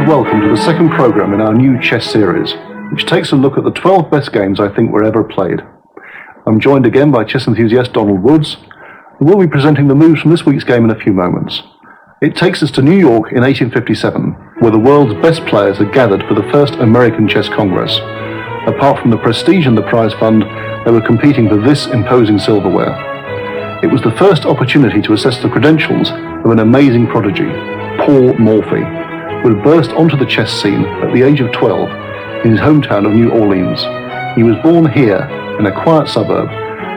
and welcome to the second program in our new chess series, which takes a look at the 12 best games I think were ever played. I'm joined again by chess enthusiast Donald Woods, who will be presenting the moves from this week's game in a few moments. It takes us to New York in 1857, where the world's best players had gathered for the first American Chess Congress. Apart from the prestige and the prize fund, they were competing for this imposing silverware. It was the first opportunity to assess the credentials of an amazing prodigy, Paul Morphy, who had burst onto the chess scene at the age of 12 in his hometown of New Orleans. He was born here in a quiet suburb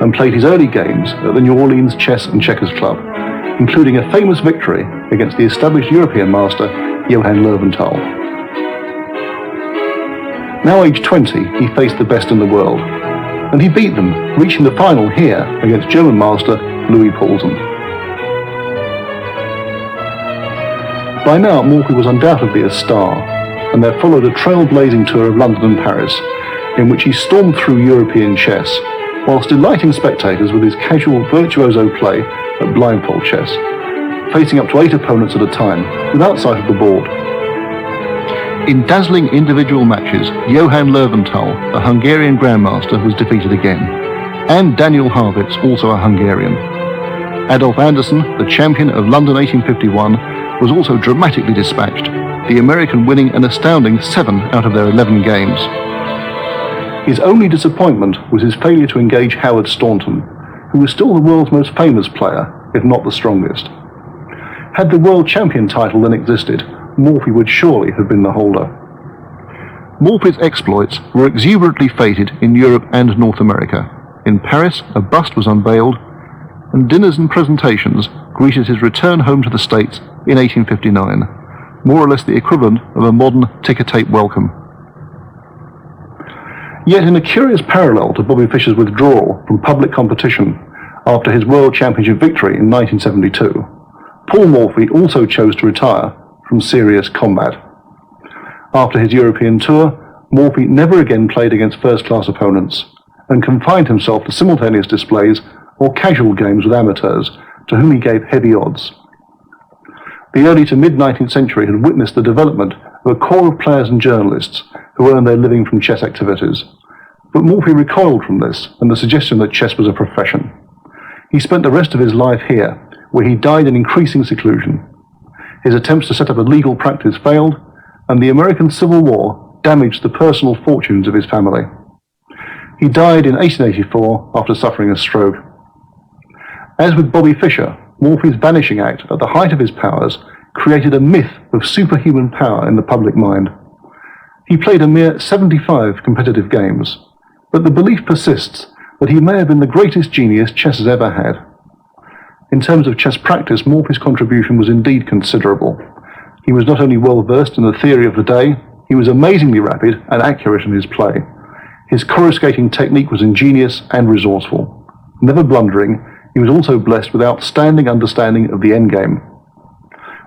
and played his early games at the New Orleans Chess and Checkers Club, including a famous victory against the established European master Johann Löwenthal. Now aged 20, he faced the best in the world, and he beat them, reaching the final here against German master Louis Paulsen. By now, Morphy was undoubtedly a star, and there followed a trailblazing tour of London and Paris, in which he stormed through European chess, whilst delighting spectators with his casual virtuoso play at blindfold chess, facing up to 8 opponents at a time, without sight of the board. In dazzling individual matches, Johann Löwenthal, a Hungarian Grandmaster, was defeated again, and Daniel Harwitz, also a Hungarian. Adolf Anderssen, the champion of London 1851, was also dramatically dispatched, the American winning an astounding 7 out of their 11 games. His only disappointment was his failure to engage Howard Staunton, who was still the world's most famous player, if not the strongest. Had the world champion title then existed, Morphy would surely have been the holder. Morphy's exploits were exuberantly feted in Europe and North America. In Paris, a bust was unveiled, and dinners and presentations greeted his return home to the States in 1859, more or less the equivalent of a modern ticker-tape welcome. Yet in a curious parallel to Bobby Fischer's withdrawal from public competition after his World Championship victory in 1972, Paul Morphy also chose to retire from serious combat. After his European tour, Morphy never again played against first-class opponents and confined himself to simultaneous displays or casual games with amateurs, to whom he gave heavy odds. The early to mid-19th century had witnessed the development of a core of players and journalists who earned their living from chess activities. But Morphy recoiled from this and the suggestion that chess was a profession. He spent the rest of his life here, where he died in increasing seclusion. His attempts to set up a legal practice failed, and the American Civil War damaged the personal fortunes of his family. He died in 1884 after suffering a stroke. As with Bobby Fischer, Morphy's vanishing act at the height of his powers created a myth of superhuman power in the public mind. He played a mere 75 competitive games, but the belief persists that he may have been the greatest genius chess has ever had. In terms of chess practice, Morphy's contribution was indeed considerable. He was not only well versed in the theory of the day, he was amazingly rapid and accurate in his play. His coruscating technique was ingenious and resourceful. Never blundering, he was also blessed with outstanding understanding of the endgame.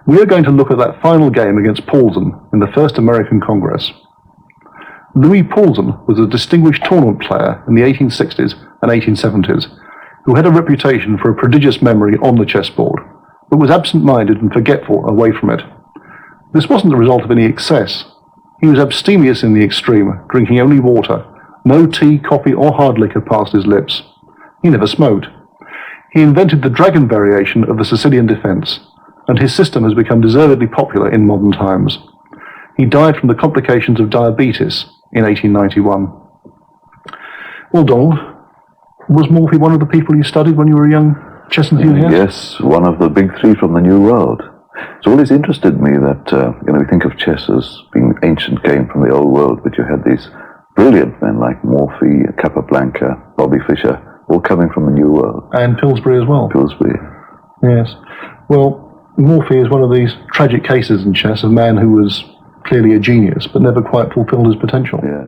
We are going to look at that final game against Paulsen in the First American Congress. Louis Paulsen was a distinguished tournament player in the 1860s and 1870s, who had a reputation for a prodigious memory on the chessboard, but was absent-minded and forgetful away from it. This wasn't the result of any excess. He was abstemious in the extreme, drinking only water. No tea, coffee, or hard liquor passed his lips. He never smoked. He invented the dragon variation of the Sicilian defense, and his system has become deservedly popular in modern times. He died from the complications of diabetes in 1891. Well, Donald, was Morphy one of the people you studied when you were a young chess enthusiast? Yes, one of the big three from the New World. It's always interested me that, we think of chess as being an ancient game from the old world, but you had these brilliant men like Morphy, Capablanca, Bobby Fischer, all coming from the New World. And Pillsbury as well. Pillsbury. Yes. Well, Morphy is one of these tragic cases in chess, a man who was clearly a genius, but never quite fulfilled his potential. Yeah.